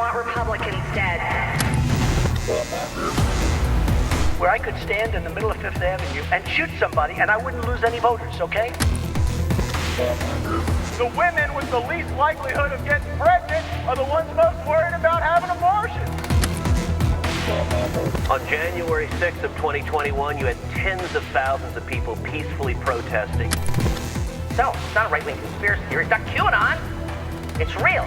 want Republicans dead. Where I could stand in the middle of Fifth Avenue and shoot somebody and I wouldn't lose any voters, okay? The women with the least likelihood of getting pregnant are the ones most worried about having abortions. On January 6th of 2021, you had tens of thousands of people peacefully protesting. So, it's not a right-wing conspiracy theory. It's not QAnon. It's real.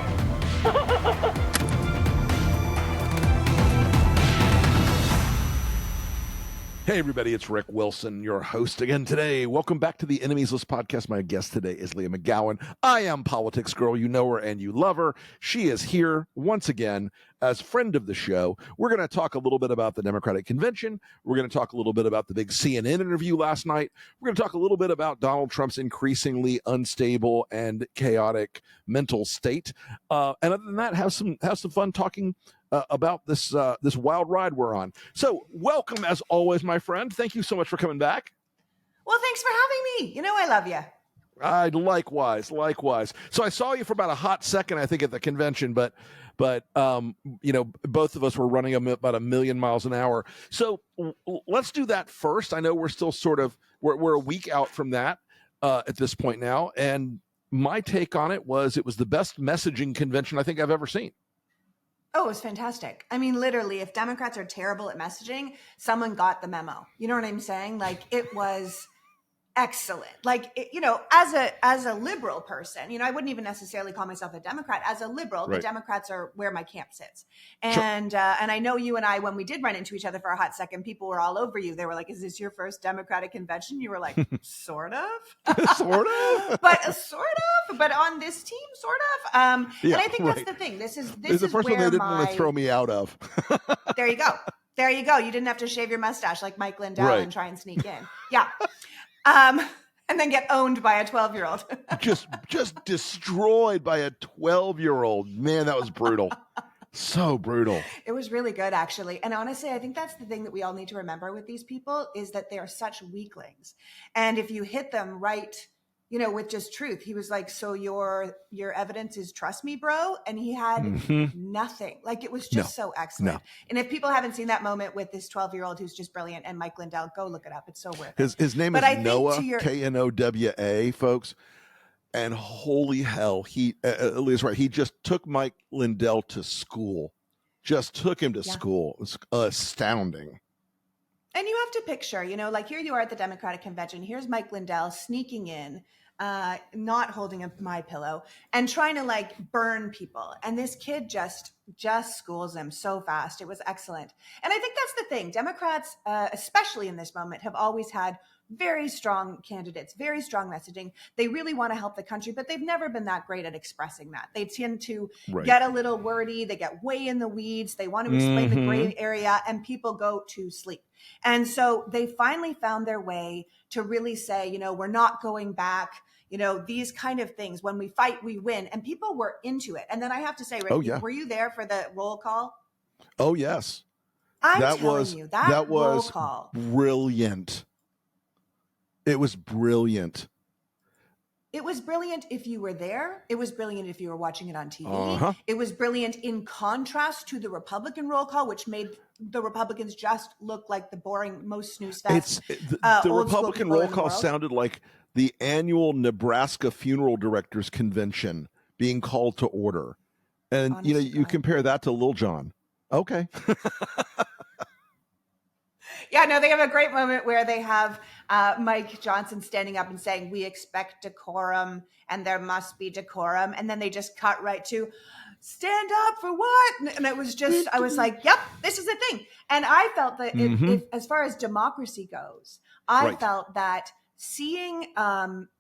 Hey everybody, it's Rick Wilson, your host again today. Welcome back to the Enemies List podcast. My guest today is Leigh McGowan. I am PoliticsGirl. You know her and you love her. She is here once again as friend of the show. We're going to talk a little bit about the Democratic Convention. We're going to talk a little bit about the big CNN interview last night. We're going to talk a little bit about Donald Trump's increasingly unstable and chaotic mental state. And other than that, have some fun talking about this wild ride we're on. So welcome as always, my friend. Thank you so much for coming back. Well, thanks for having me. You know I love you. Likewise. So I saw you for about a hot second, I think, at the convention, but you know, both of us were running about 1 million miles an hour. So let's do that first. I know we're still we're a week out from that at this point now, and my take on it was the best messaging convention I think I've ever seen. Oh, it was fantastic. I mean, literally, if Democrats are terrible at messaging, someone got the memo. You know what I'm saying? Like, it was excellent. Like, you know, as a liberal person, you know, I wouldn't even necessarily call myself a Democrat. As a liberal, right. The Democrats are where my camp sits. And and I know you and I, when we did run into each other for a hot second, people were all over you. They were like, "Is this your first Democratic convention?" You were like, "Sort of." Sort of? But on this team, sort of. And I think that's the thing. This is the first one they didn't want to throw me out of. There you go. You didn't have to shave your mustache like Mike Lindell and try and sneak in. Yeah. And then get owned by a 12-year-old. just destroyed by a 12-year-old. Man, that was brutal. So brutal. It was really good, actually. And honestly, I think that's the thing that we all need to remember with these people is that they are such weaklings. And if you hit them right, you know, with just truth, he was like, "So your evidence is trust me, bro?" And he had nothing. Like, it was just so excellent. No. And if people haven't seen that moment with this 12-year-old who's just brilliant and Mike Lindell, go look it up. It's so worth it. His name is Noah, Knowa, folks. And holy hell, Leah's right. He just took Mike Lindell to school. Just took him to school. It was astounding. And you have to picture, you know, like here you are at the Democratic Convention. Here's Mike Lindell sneaking in, not holding up my pillow and trying to like burn people. And this kid just schools him so fast. It was excellent. And I think that's the thing. Democrats, especially in this moment, have always had very strong candidates, very strong messaging. They really want to help the country, but they've never been that great at expressing that. They tend to get a little wordy. They get way in the weeds. They want to explain the gray area and people go to sleep. And so they finally found their way to really say, you know, we're not going back. You know, these kind of things. When we fight, we win. And people were into it. And then I have to say, Rick, were you there for the roll call? Oh, yes. That was roll call. Brilliant. It was brilliant. It was brilliant if you were there. It was brilliant if you were watching it on TV. It was brilliant in contrast to the Republican roll call, which made the Republicans just look like the boring, most snooze fest. The Republican roll call sounded like the annual Nebraska Funeral Directors Convention being called to order. And, honestly, you know, you compare that to Lil Jon. Okay. Yeah, no, they have a great moment where they have Mike Johnson standing up and saying, "We expect decorum and there must be decorum." And then they just cut right to, "Stand up for what?" And it was just, I was like, yep, this is the thing. And I felt that if, as far as democracy goes, I felt that seeing,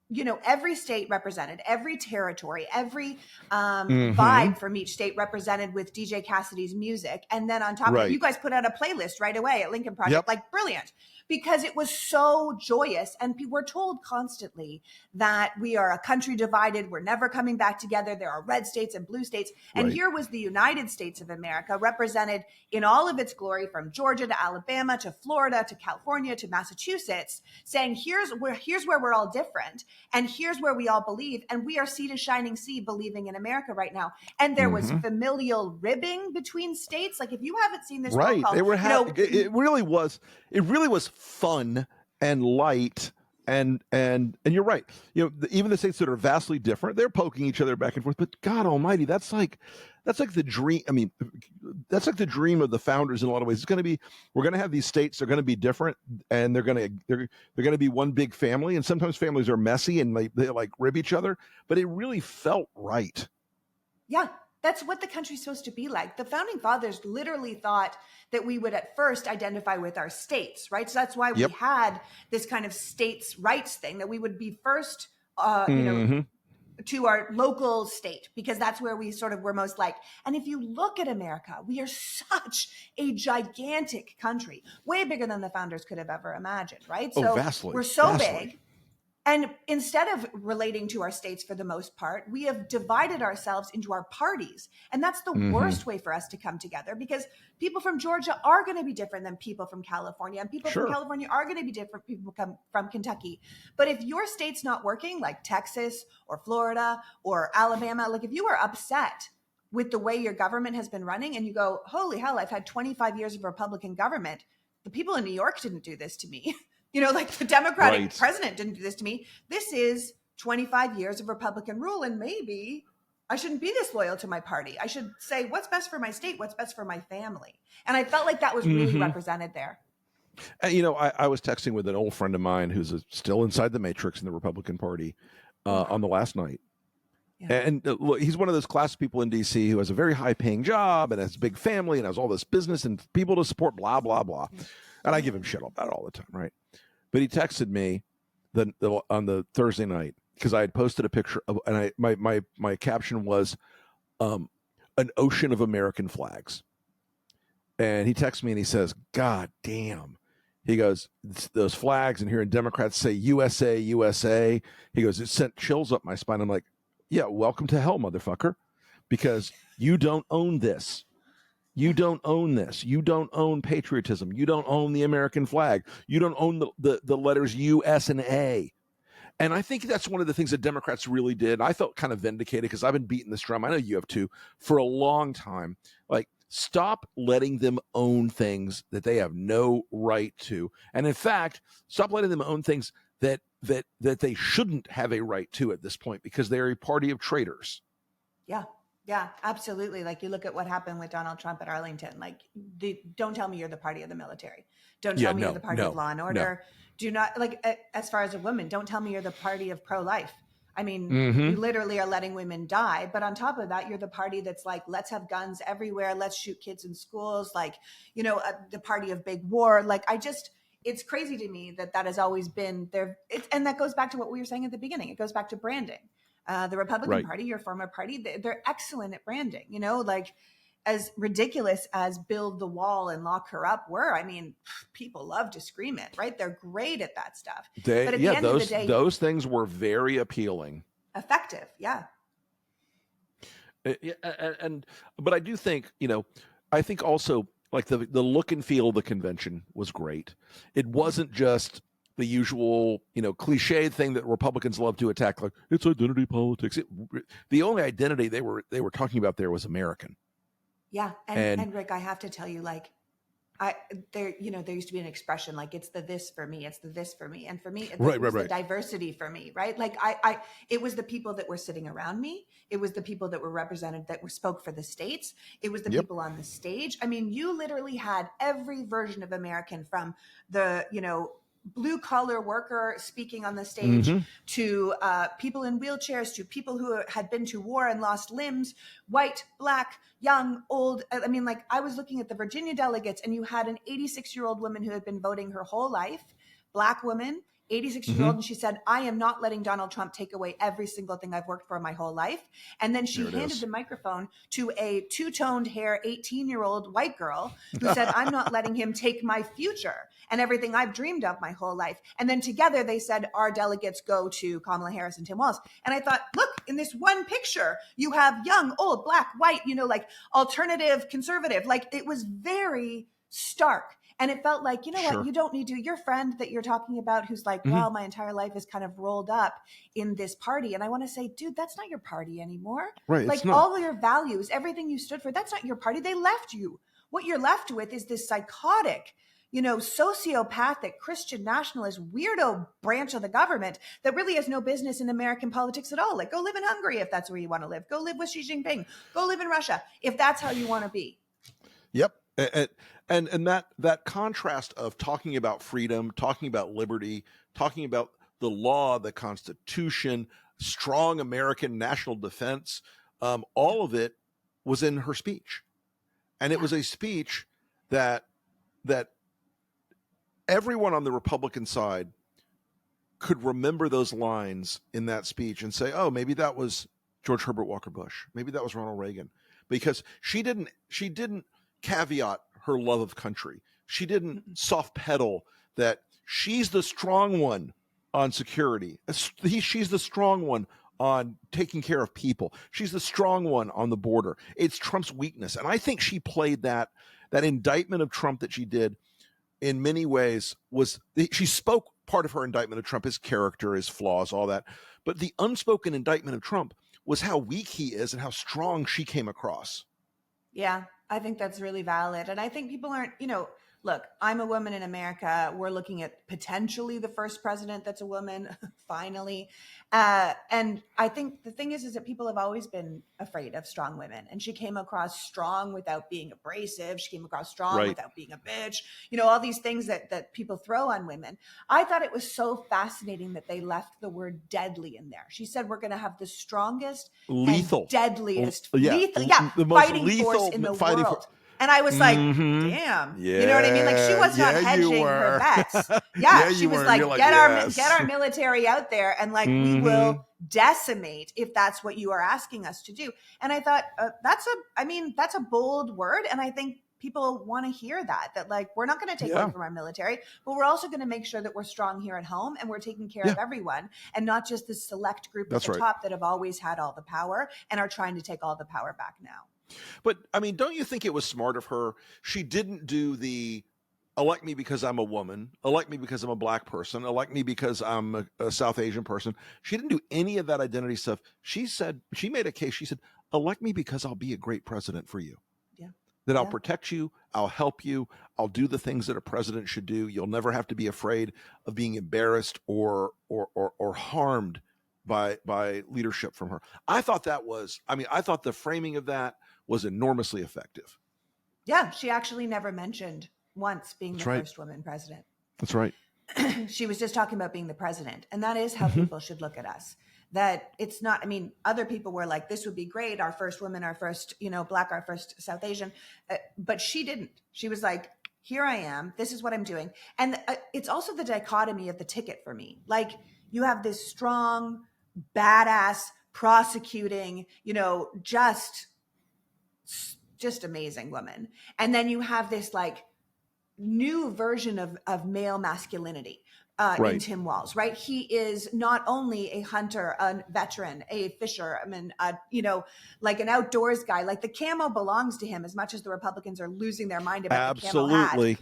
you know, every state represented, every territory, every vibe from each state represented with DJ Cassidy's music. And then on top of it, you guys put out a playlist right away at Lincoln Project, like brilliant. because it was so joyous. And we're told constantly that we are a country divided. We're never coming back together. There are red states and blue states. And Right. here was the United States of America represented in all of its glory, from Georgia to Alabama to Florida to California to Massachusetts, saying here's where we're all different, and here's where we all believe, and we are sea to shining sea believing in America right now. And there was familial ribbing between states. Like, if you haven't seen this, Right. called, They were you know, it really was fun and light, and you're right. Even the states that are vastly different, they're poking each other back and forth. But God Almighty, that's like the dream. I mean, that's like the dream of the founders in a lot of ways. We're going to have these states. They're going to be different, and they're going to be one big family. And sometimes families are messy and they like rib each other. But it really felt right. Yeah, that's what the country's supposed to be like. The founding fathers literally thought that we would at first identify with our states, right? So that's why we had this kind of states' rights thing, that we would be first, to our local state, because that's where we sort of were most like. And if you look at America, we are such a gigantic country, way bigger than the founders could have ever imagined, right? Oh, So vastly, we're so vastly. big. And instead of relating to our states for the most part, we have divided ourselves into our parties. And that's the worst way for us to come together, because people from Georgia are going to be different than people from California. And people from California are going to be different people come from Kentucky. But if your state's not working, like Texas or Florida or Alabama, like if you are upset with the way your government has been running and you go, holy hell, I've had 25 years of Republican government. The people in New York didn't do this to me. Like the Democratic president didn't do this to me. This is 25 years of Republican rule, and maybe I shouldn't be this loyal to my party. I should say, what's best for my state? What's best for my family? And I felt like that was really represented there. I was texting with an old friend of mine who's still inside the matrix in the Republican Party on the last night. Yeah. And look, he's one of those class people in D.C. who has a very high-paying job and has a big family and has all this business and people to support, blah, blah, blah. And I give him shit about that all the time, right? But he texted me on the Thursday night, because I had posted a picture of, and my caption was an ocean of American flags. And he texts me and he says, God damn. He goes, those flags, and hearing Democrats say USA, USA. He goes, it sent chills up my spine. I'm like, yeah, welcome to hell, motherfucker, because you don't own this. You don't own this. You don't own patriotism. You don't own the American flag. You don't own the letters U, S, and A. And I think that's one of the things that Democrats really did. I felt kind of vindicated, because I've been beating this drum, I know you have too, for a long time. Like, stop letting them own things that they have no right to. And in fact, stop letting them own things that they shouldn't have a right to at this point, because they're a party of traitors. Yeah, absolutely. Like, you look at what happened with Donald Trump at Arlington. Like, don't tell me you're the party of the military. Don't tell me you're the party of law and order. Do not, like, as far as a woman, don't tell me you're the party of pro-life. I mean, you literally are letting women die. But on top of that, you're the party that's like, let's have guns everywhere. Let's shoot kids in schools. Like, the party of big war. Like, it's crazy to me that has always been there. And that goes back to what we were saying at the beginning. It goes back to branding. The Republican Party, your former party, they're excellent at branding. Like, as ridiculous as build the wall and lock her up were, I mean, people love to scream it, right? They're great at that stuff. But at the end of the day, those things were very appealing. Effective, yeah. But I do think, I think also, like, the look and feel of the convention was great. It wasn't just the usual, cliche thing that Republicans love to attack, like it's identity politics. The only identity they were talking about there was American. Yeah, and Rick, I have to tell you, like, there used to be an expression like, it's the this for me, it's the this for me, and for me, it was the diversity for me, right? Like, it was the people that were sitting around me, it was the people that were represented, that spoke for the states, it was the people on the stage. I mean, you literally had every version of American, from the blue collar worker speaking on the stage to people in wheelchairs, to people who had been to war and lost limbs, white, black, young, old. I mean, like, I was looking at the Virginia delegates, and you had an 86-year-old woman who had been voting her whole life, black woman, 86-year-old, and she said, I am not letting Donald Trump take away every single thing I've worked for my whole life. And then she handed the microphone to a two-toned hair 18-year-old white girl who said, I'm not letting him take my future and everything I've dreamed of my whole life. And then together they said, our delegates go to Kamala Harris and Tim Walz. And I thought, look, in this one picture, you have young, old, black, white, like alternative, conservative. Like, it was very stark. And it felt like, what, you don't need to, your friend that you're talking about who's like, well, my entire life is kind of rolled up in this party. And I want to say, dude, that's not your party anymore. Right. Like, all of your values, everything you stood for, that's not your party. They left you. What you're left with is this psychotic, sociopathic, Christian nationalist, weirdo branch of the government that really has no business in American politics at all. Like, go live in Hungary if that's where you want to live. Go live with Xi Jinping. Go live in Russia if that's how you want to be. Yep. And that contrast of talking about freedom, talking about liberty, talking about the law, the Constitution, strong American national defense, all of it was in her speech. And it was a speech that everyone on the Republican side could remember those lines in that speech and say, oh, maybe that was George Herbert Walker Bush. Maybe that was Ronald Reagan. Because she didn't caveat her love of country. She didn't soft pedal that she's the strong one on security. She's the strong one on taking care of people. She's the strong one on the border. It's Trump's weakness. And I think she played that indictment of Trump that she did in many ways she spoke part of her indictment of Trump, his character, his flaws, all that. But the unspoken indictment of Trump was how weak he is and how strong she came across. Yeah, I think that's really valid. And I think people aren't, look, I'm a woman in America. We're looking at potentially the first president that's a woman, finally. And I think the thing is that people have always been afraid of strong women. And she came across strong without being abrasive. She came across strong without being a bitch. All these things that people throw on women. I thought it was so fascinating that they left the word deadly in there. She said, we're going to have the strongest, lethal, and deadliest, the most fighting lethal force in the world. And I was like, damn, you know what I mean? Like, she was not hedging her bets. She was like, get our military out there and we will decimate if that's what you are asking us to do. And I thought that's a bold word. And I think people want to hear that we're not going to take away from our military, but we're also going to make sure that we're strong here at home and we're taking care of everyone and not just this select group at the top that have always had all the power and are trying to take all the power back now. But don't you think it was smart of her? She didn't do the elect me because I'm a woman, elect me because I'm a black person, elect me because I'm a South Asian person. She didn't do any of that identity stuff. She made a case. She said, elect me because I'll be a great president for you. Yeah. That I'll protect you. I'll help you. I'll do the things that a president should do. You'll never have to be afraid of being embarrassed or harmed by leadership from her. I thought the framing of that was enormously effective. Yeah, she actually never mentioned once being the first woman president. That's right. She was just talking about being the president. And that is how people should look at us. That it's not, other people were like, this would be great. Our first woman, our first, black, our first South Asian. But she didn't. She was like, here I am. This is what I'm doing. And it's also the dichotomy of the ticket for me. Like, you have this strong, badass, prosecuting, just amazing woman. And then you have this new version of male masculinity in Tim Walz, right? He is not only a hunter, a veteran, a fisherman, an outdoors guy. Like, the camo belongs to him as much as the Republicans are losing their mind about the camo hat.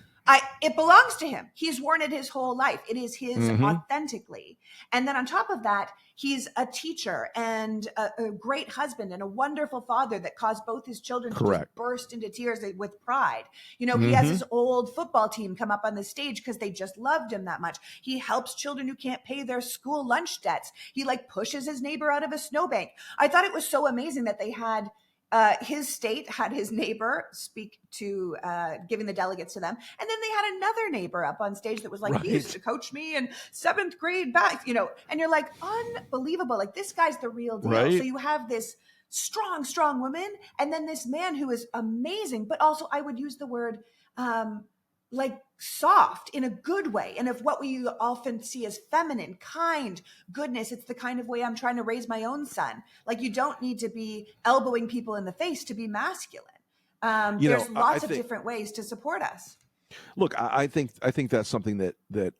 It belongs to him. He's worn it his whole life. It is his authentically. And then on top of that, he's a teacher and a great husband and a wonderful father that caused both his children to just burst into tears with pride. He has his old football team come up on the stage because they just loved him that much. He helps children who can't pay their school lunch debts. He pushes his neighbor out of a snowbank. I thought it was so amazing that they had his state had his neighbor speak to giving the delegates to them. And then they had another neighbor up on stage that was like, he used to coach me in 7th grade back, and you're like, unbelievable. Like, this guy's the real deal. Right. So you have this strong woman and then this man who is amazing, but also I would use the word like soft in a good way, and of what we often see as feminine, kind, goodness. It's the kind of way I'm trying to raise my own son. Like, you don't need to be elbowing people in the face to be masculine. There's lots of different ways to support us. Look, I think that's something that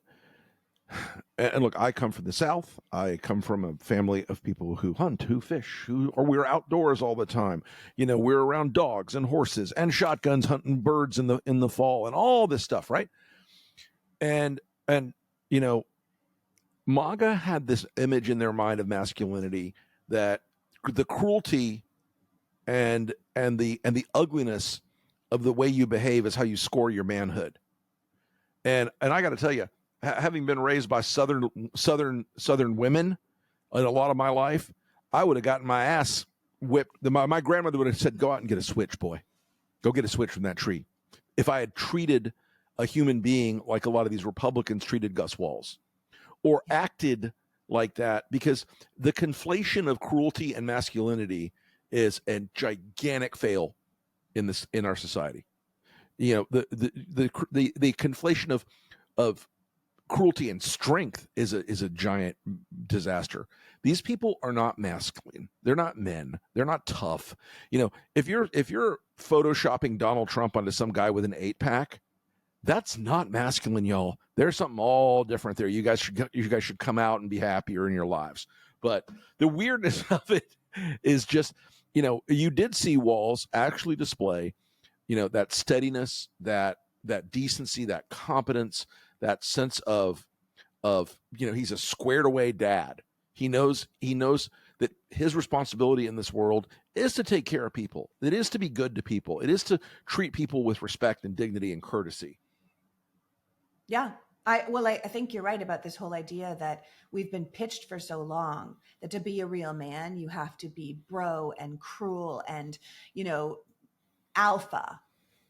and look, I come from the South. I come from a family of people who hunt, who fish, we're outdoors all the time. We're around dogs and horses and shotguns, hunting birds in the fall and all this stuff, right? And MAGA had this image in their mind of masculinity, that the cruelty and the ugliness of the way you behave is how you score your manhood. And I got to tell you, having been raised by southern women in a lot of my life, I would have gotten my ass whipped. My grandmother would have said, "Go out and get a switch, boy. Go get a switch from that tree." If I had treated a human being like a lot of these Republicans treated Gus Walls, or acted like that, because the conflation of cruelty and masculinity is a gigantic fail in our society. The conflation of cruelty and strength is a giant disaster. These people are not masculine. They're not men. They're not tough. If you're photoshopping Donald Trump onto some guy with an 8-pack, that's not masculine, y'all. There's something all different there. You guys should come out and be happier in your lives. But the weirdness of it is just, you did see Walls actually display, that steadiness, that decency, that competence, that sense of he's a squared away dad. He knows that his responsibility in this world is to take care of people. It is to be good to people. It is to treat people with respect and dignity and courtesy. Yeah. I think you're right about this whole idea that we've been pitched for so long that to be a real man, you have to be bro and cruel and, alpha,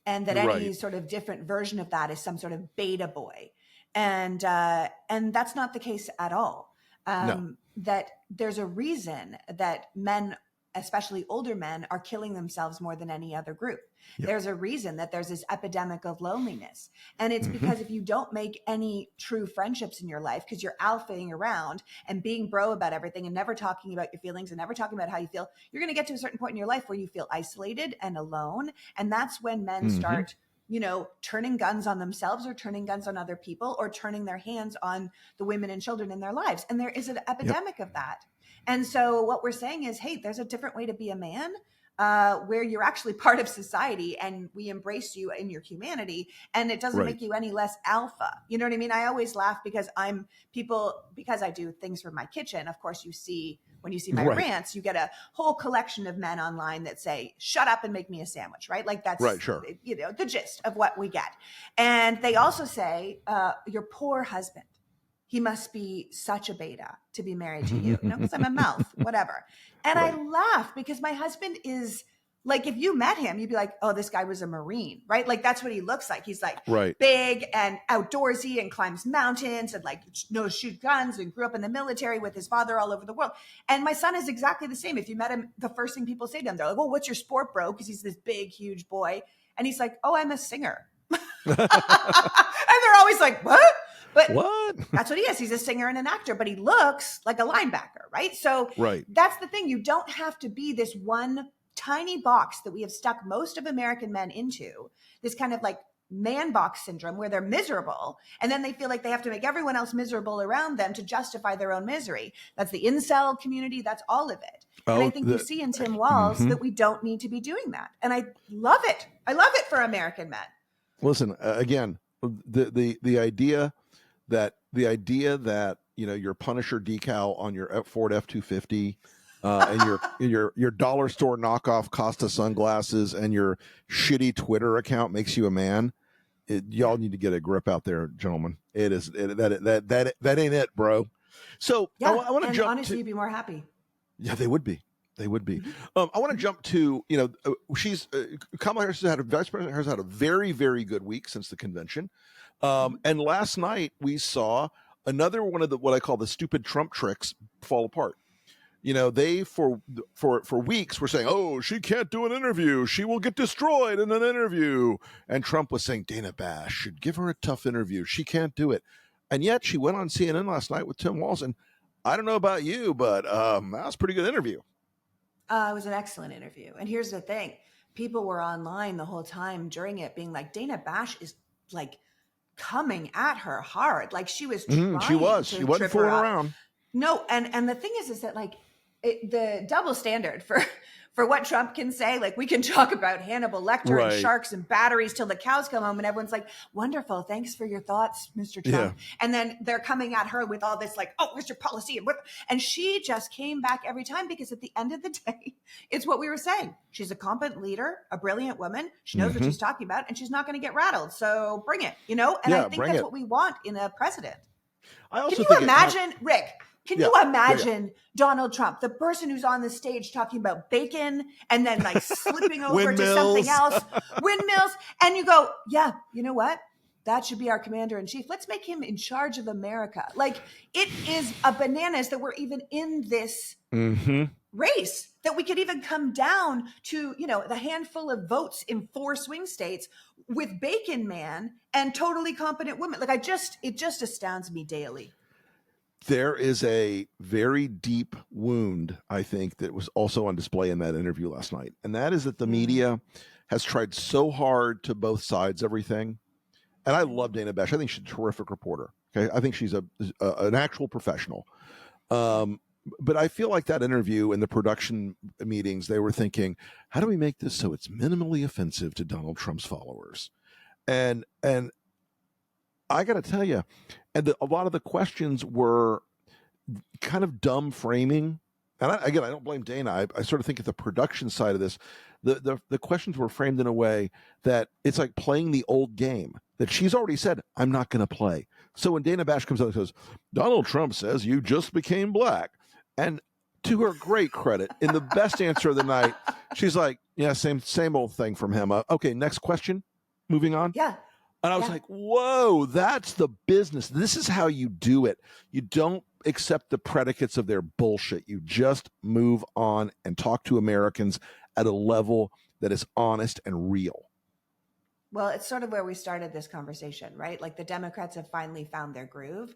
and that any sort of different version of that is some sort of beta boy. And that's not the case at all. No. That there's a reason that men, especially older men, are killing themselves more than any other group. Yep. There's a reason that there's this epidemic of loneliness. And it's because if you don't make any true friendships in your life, because you're alphaing around and being bro about everything and never talking about your feelings and never talking about how you feel, you're going to get to a certain point in your life where you feel isolated and alone. And that's when men start, turning guns on themselves or turning guns on other people or turning their hands on the women and children in their lives. And there is an epidemic of that. And so what we're saying is, hey, there's a different way to be a man, where you're actually part of society and we embrace you in your humanity, and it doesn't make you any less alpha. You know what I mean? I always laugh because because I do things for my kitchen. Of course, when you see my rants, you get a whole collection of men online that say, "Shut up and make me a sandwich," right? Like that's, the gist of what we get. And they also say, "Your poor husband. He must be such a beta to be married to you," because I'm a mouth, whatever. And I laugh because my husband is like, if you met him, you'd be like, "Oh, this guy was a Marine," right? Like that's what he looks like. He's like big and outdoorsy and climbs mountains and shoot guns and grew up in the military with his father all over the world. And my son is exactly the same. If you met him, the first thing people say to him, they're like, "Well, what's your sport, bro?" Because he's this big, huge boy. And he's like, "Oh, I'm a singer." And they're always like, "What?" But what? That's what he is. He's a singer and an actor, but he looks like a linebacker, right? So that's the thing. You don't have to be this one tiny box that we have stuck most of American men into, this kind of like man box syndrome where they're miserable. And then they feel like they have to make everyone else miserable around them to justify their own misery. That's the incel community. That's all of it. And I think you see in Tim Walz that we don't need to be doing that. And I love it. I love it for American men. Listen, again, the idea that your Punisher decal on your Ford F-250 and your dollar store knockoff Costa sunglasses and your shitty Twitter account makes you a man. Y'all need to get a grip out there, gentlemen. That ain't it, bro. So I want to jump. Honestly, you'd be more happy. Yeah, they would be. They would be. I want to jump to, Kamala Harris Vice President Harris had a very, very good week since the convention. And last night we saw another one of what I call the stupid Trump tricks fall apart. they for weeks were saying, oh, she can't do an interview. She will get destroyed in an interview. And Trump was saying Dana Bash should give her a tough interview. She can't do it. And yet she went on CNN last night with Tim Walz. And I don't know about you, but that was a pretty good interview. It was an excellent interview. And here's the thing. People were online the whole time during it being like, Dana Bash is like coming at her hard. Like she was trying she wasn't fooling around. No. And the thing is that like the double standard for what Trump can say, like we can talk about Hannibal Lecter and sharks and batteries till the cows come home and everyone's like, wonderful. Thanks for your thoughts, Mr. Trump. Yeah. And then they're coming at her with all this like, oh, where's your policy? And she just came back every time because at the end of the day, it's what we were saying. She's a competent leader, a brilliant woman. She knows what she's talking about and she's not going to get rattled. So bring it, And I think that's what we want in a president. Can you imagine, Rick? Can you imagine Donald Trump, the person who's on the stage talking about bacon and then like slipping over to something else, windmills, and you go, yeah, you know what? That should be our commander in chief. Let's make him in charge of America. Like it is a bananas that we're even in this race, that we could even come down to, the handful of votes in 4 swing states with Bacon Man and totally competent women. Like it just astounds me daily. There is a very deep wound, I think, that was also on display in that interview last night. And that is that the media has tried so hard to both sides everything. And I love Dana Bash. I think she's a terrific reporter. Okay, I think she's an actual professional. But I feel like that interview in the production meetings, they were thinking, how do we make this so it's minimally offensive to Donald Trump's followers? And I got to tell you, a lot of the questions were kind of dumb framing. And I don't blame Dana. I sort of think at the production side of this, the questions were framed in a way that it's like playing the old game that she's already said, I'm not going to play. So when Dana Bash comes out and says, Donald Trump says you just became black. And to her great credit, in the best answer of the night, she's like, yeah, same old thing from him. Okay, next question. Moving on. Yeah. And I was like, whoa, that's the business. This is how you do it. You don't accept the predicates of their bullshit. You just move on and talk to Americans at a level that is honest and real. Well, it's sort of where we started this conversation, right? Like the Democrats have finally found their groove.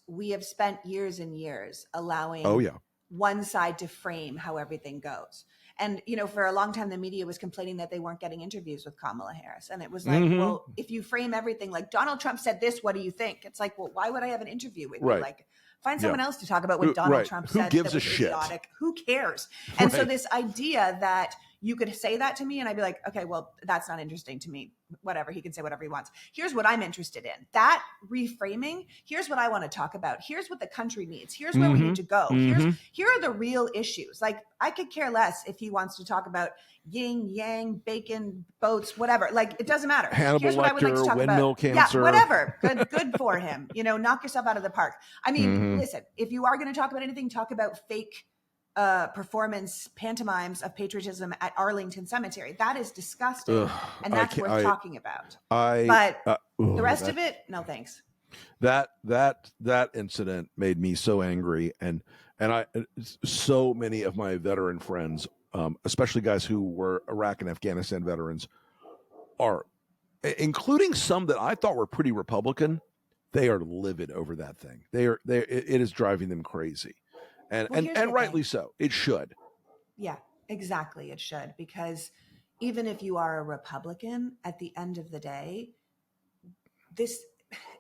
We have spent years and years allowing one side to frame how everything goes. And, for a long time, the media was complaining that they weren't getting interviews with Kamala Harris. And it was like, well, if you frame everything like Donald Trump said this, what do you think? It's like, well, why would I have an interview with you? Like, find someone else to talk about what Donald Trump said. Who gives that a shit? Idiotic. Who cares? And so this idea that you could say that to me and I'd be like, okay, well, that's not interesting to me. Whatever. He can say whatever he wants. Here's what I'm interested in. That reframing. Here's what I want to talk about. Here's what the country needs. Here's where we need to go. Here are the real issues. Like I could care less if he wants to talk about yin, yang, bacon, boats, whatever. Like it doesn't matter. Hannibal Lecter, windmill cancer. Yeah, whatever. Good for him. Knock yourself out of the park. I mean, listen, if you are going to talk about anything, talk about fake performance pantomimes of patriotism at Arlington Cemetery. That is disgusting. And that's worth talking about. But the rest of it, no thanks. That incident made me so angry. And so many of my veteran friends, especially guys who were Iraq and Afghanistan veterans, are, including some that I thought were pretty Republican, they are livid over that thing. It is driving them crazy. And rightly so. It should. Yeah, exactly. It should. Because even if you are a Republican, at the end of the day,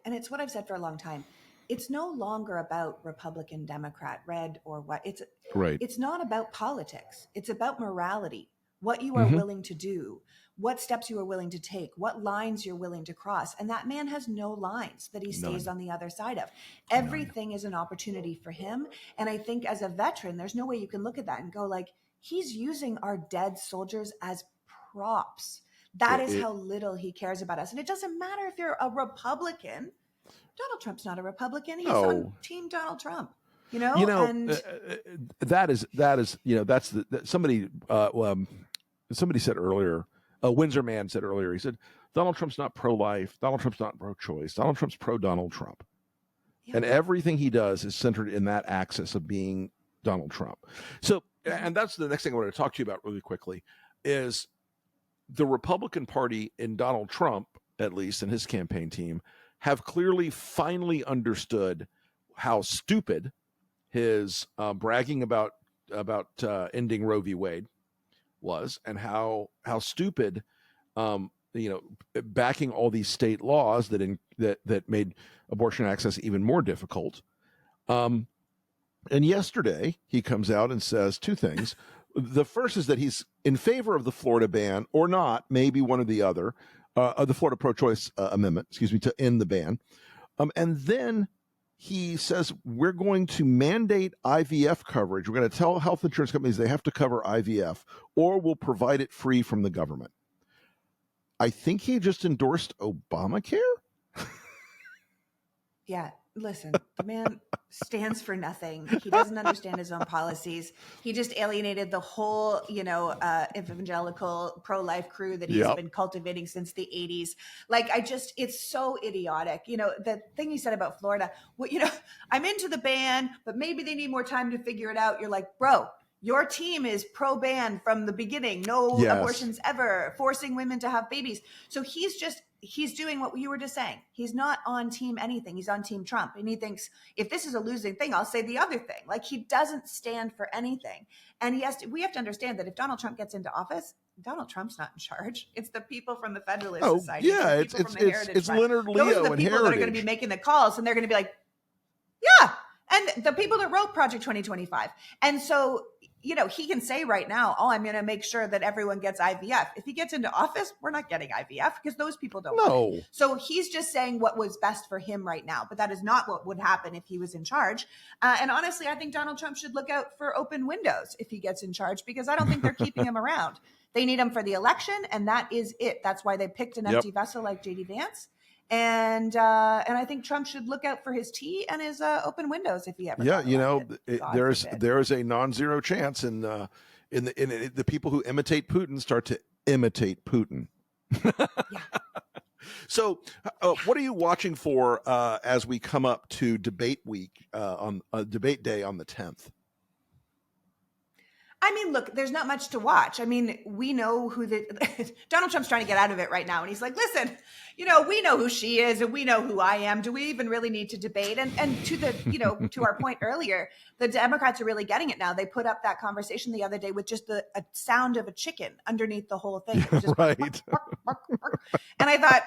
and it's what I've said for a long time, it's no longer about Republican, Democrat, red or what. It's not about politics. It's about morality, what you are willing to do, what steps you are willing to take, what lines you're willing to cross. And that man has no lines that he stays on the other side of. Everything is an opportunity for him. And I think as a veteran, there's no way you can look at that and go like, he's using our dead soldiers as props. That is how little he cares about us. And it doesn't matter if you're a Republican. Donald Trump's not a Republican. He's on Team Donald Trump. Somebody said earlier, Windsor Man said earlier, he said, Donald Trump's not pro-life. Donald Trump's not pro-choice. Donald Trump's pro-Donald Trump. Yeah. And everything he does is centered in that axis of being Donald Trump. So, and that's the next thing I want to talk to you about really quickly is the Republican Party in Donald Trump, at least, and his campaign team, have clearly finally understood how stupid his bragging about ending Roe v. Wade was, and how stupid, backing all these state laws that made abortion access even more difficult. And yesterday he comes out and says two things. The first is that he's in favor of the Florida ban, or not, maybe one or the other, of the Florida pro-choice amendment, to end the ban. And then he says we're going to mandate IVF coverage. We're going to tell health insurance companies they have to cover IVF, or we'll provide it free from the government. I think he just endorsed Obamacare. Yeah, listen, the man stands for nothing. He doesn't understand his own policies. He just alienated the whole, evangelical pro-life crew that he's been cultivating since the 80s. It's so idiotic. The thing he said about Florida, I'm into the ban, but maybe they need more time to figure it out. You're like, bro, your team is pro-ban from the beginning. No abortions ever, forcing women to have babies. So he's doing what you were just saying. He's not on team anything. He's on team Trump. And he thinks, if this is a losing thing, I'll say the other thing. He doesn't stand for anything. And we have to understand that if Donald Trump gets into office, Donald Trump's not in charge. It's the people from the Federalist Society. Yeah, it's Leonard Leo and Heritage. Those are the people that are going to be making the calls, and they're going to be like, yeah. And the people that wrote Project 2025. And so, he can say right now, I'm going to make sure that everyone gets IVF. If he gets into office, we're not getting IVF because those people don't want it. So he's just saying what was best for him right now. But that is not what would happen if he was in charge. And honestly, I think Donald Trump should look out for open windows if he gets in charge, because I don't think they're keeping him around. They need him for the election, and that is it. That's why they picked an empty vessel like J.D. Vance. And I think Trump should look out for his tea and his open windows if he ever. Yeah, there's a non-zero chance in the people who imitate Putin start to imitate Putin. Yeah. So, what are you watching for as we come up to debate week on debate day on the 10th? I mean, look, there's not much to watch. I mean, we know who Donald Trump's trying to get out of it right now. And he's like, listen, we know who she is and we know who I am. Do we even really need to debate? And to to our point earlier, the Democrats are really getting it now. They put up that conversation the other day with just a sound of a chicken underneath the whole thing. It was just right. Bark, bark, bark, bark. And I thought,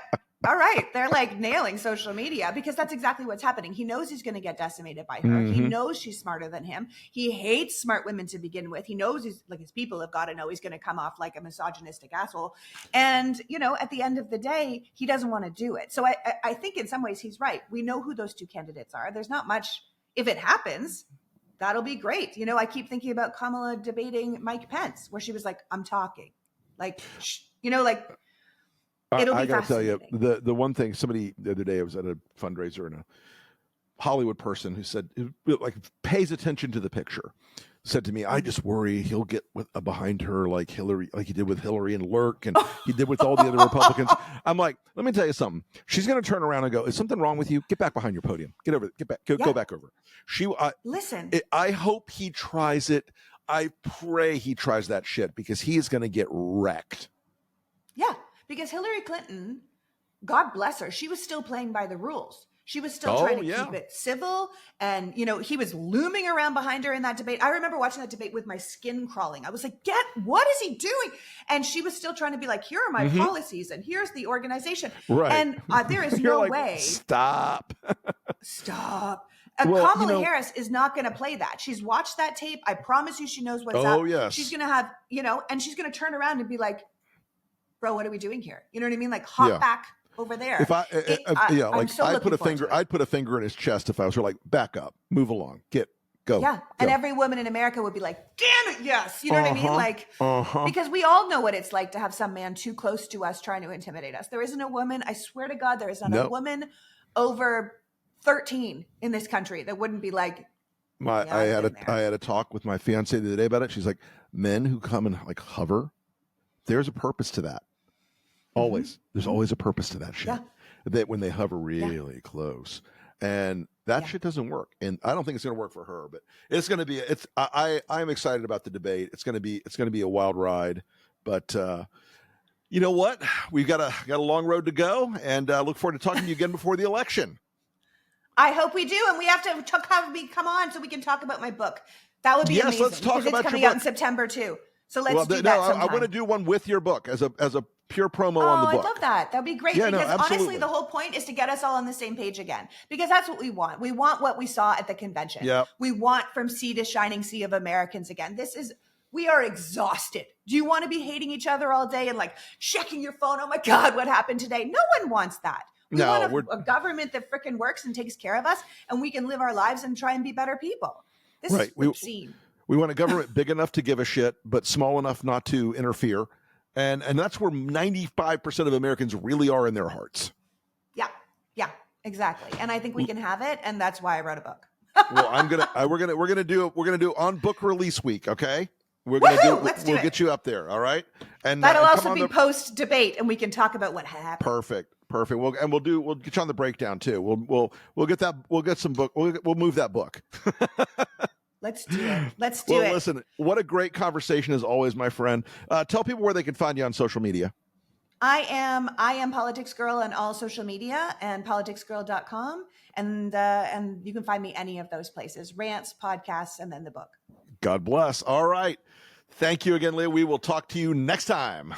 all right, they're nailing social media, because that's exactly what's happening. He knows he's going to get decimated by her. Mm-hmm. He knows she's smarter than him. He hates smart women to begin with. He knows his people have got to know he's going to come off like a misogynistic asshole. And, at the end of the day, he doesn't want to do it. So I think in some ways he's right. We know who those two candidates are. There's not much. If it happens, that'll be great. I keep thinking about Kamala debating Mike Pence, where she was like, I'm talking. It'll be I gotta tell you, fascinating. the one thing, somebody the other day, I was at a fundraiser, and a Hollywood person who said, pays attention to the picture, said to me, I just worry he'll get behind her like Hillary, like he did with Hillary and Lurk, and he did with all the other Republicans. I'm like, let me tell you something. She's going to turn around and go, is something wrong with you? Get back behind your podium. Get over it. Get back. Go back over. Listen. I hope he tries it. I pray he tries that shit, because he is going to get wrecked. Yeah. Because Hillary Clinton, God bless her, she was still playing by the rules. She was still trying to keep it civil. And, he was looming around behind her in that debate. I remember watching that debate with my skin crawling. I was like, what is he doing? And she was still trying to be like, here are my policies and here's the organization. Right. And there is no way. Stop. Kamala Harris is not going to play that. She's watched that tape. I promise you she knows what's up. Yes. She's going to have, and she's going to turn around and be like, bro, what are we doing here? You know what I mean? Hop back over there. If I'd put a finger in his chest if I was like, back up, move along, go. Yeah. And every woman in America would be like, damn it, yes. You know what I mean? Because we all know what it's like to have some man too close to us trying to intimidate us. There isn't a woman, I swear to God, there is not a woman over 13 in this country that wouldn't be like, I had a talk with my fiance the other day about it. She's like, men who come and hover, there's a purpose to that. Always. There's always a purpose to that shit. Yeah. That when they hover really close. And That shit doesn't work, and I don't think it's going to work for her. But it's going to be. I'm excited about the debate. It's going to be a wild ride. But you know what? We've got a long road to go, and look forward to talking to you again before the election. I hope we do, and we have to have me come on so we can talk about my book. That would be amazing. Let's talk about it's coming your out book in September too. So let's do that sometime. I want to do one with your book as a pure promo on the book. I love that. That'd be great, because honestly, the whole point is to get us all on the same page again, because that's what we want. We want what we saw at the convention. Yep. We want From Sea to Shining Sea of Americans again. We are exhausted. Do you want to be hating each other all day and like checking your phone? Oh my God, what happened today? No one wants that. We want a government that frickin' works and takes care of us, and we can live our lives and try and be better people. This is obscene. We want a government big enough to give a shit, but small enough not to interfere. And that's where 95% of Americans really are in their hearts. Yeah, exactly. And I think we can have it, and that's why I wrote a book. Well, we're gonna do on book release week. Okay, we'll get you up there. All right, and that'll also be post debate, and we can talk about what happened. Perfect. We'll get you on the breakdown too. We'll get that. We'll get some book. We'll move that book. Let's do it. Let's do it. Well, listen, what a great conversation as always, my friend. Tell people where they can find you on social media. I am PoliticsGirl on all social media and PoliticsGirl.com. And you can find me any of those places, rants, podcasts, and then the book. God bless. All right. Thank you again, Leigh. We will talk to you next time.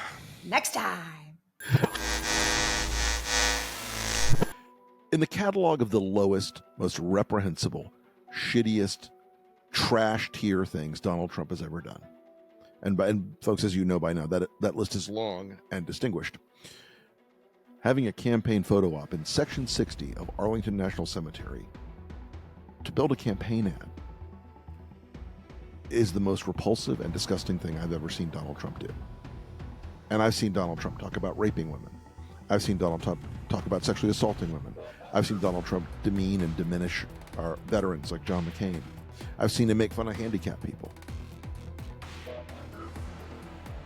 In the catalog of the lowest, most reprehensible, shittiest, trash tier things Donald Trump has ever done. And folks, as you know by now, that list is long and distinguished. Having a campaign photo op in Section 60 of Arlington National Cemetery to build a campaign ad is the most repulsive and disgusting thing I've ever seen Donald Trump do. And I've seen Donald Trump talk about raping women. I've seen Donald Trump talk about sexually assaulting women. I've seen Donald Trump demean and diminish our veterans like John McCain. I've seen him make fun of handicapped people.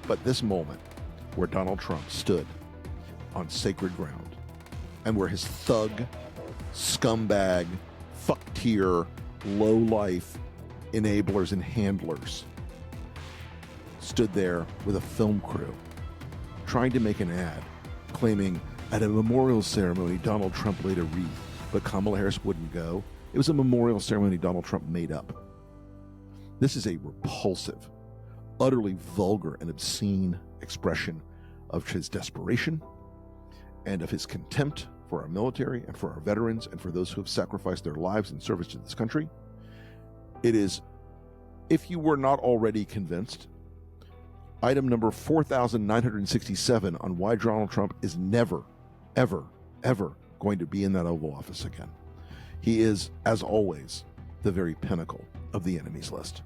But this moment where Donald Trump stood on sacred ground and where his thug, scumbag, fuck-tier, low-life enablers and handlers stood there with a film crew trying to make an ad claiming at a memorial ceremony Donald Trump laid a wreath, but Kamala Harris wouldn't go. It was a memorial ceremony Donald Trump made up. This is a repulsive, utterly vulgar and obscene expression of his desperation and of his contempt for our military and for our veterans and for those who have sacrificed their lives in service to this country. It is, if you were not already convinced, item number 4,967 on why Donald Trump is never, ever, ever going to be in that Oval Office again. He is, as always, the very pinnacle of the enemies list.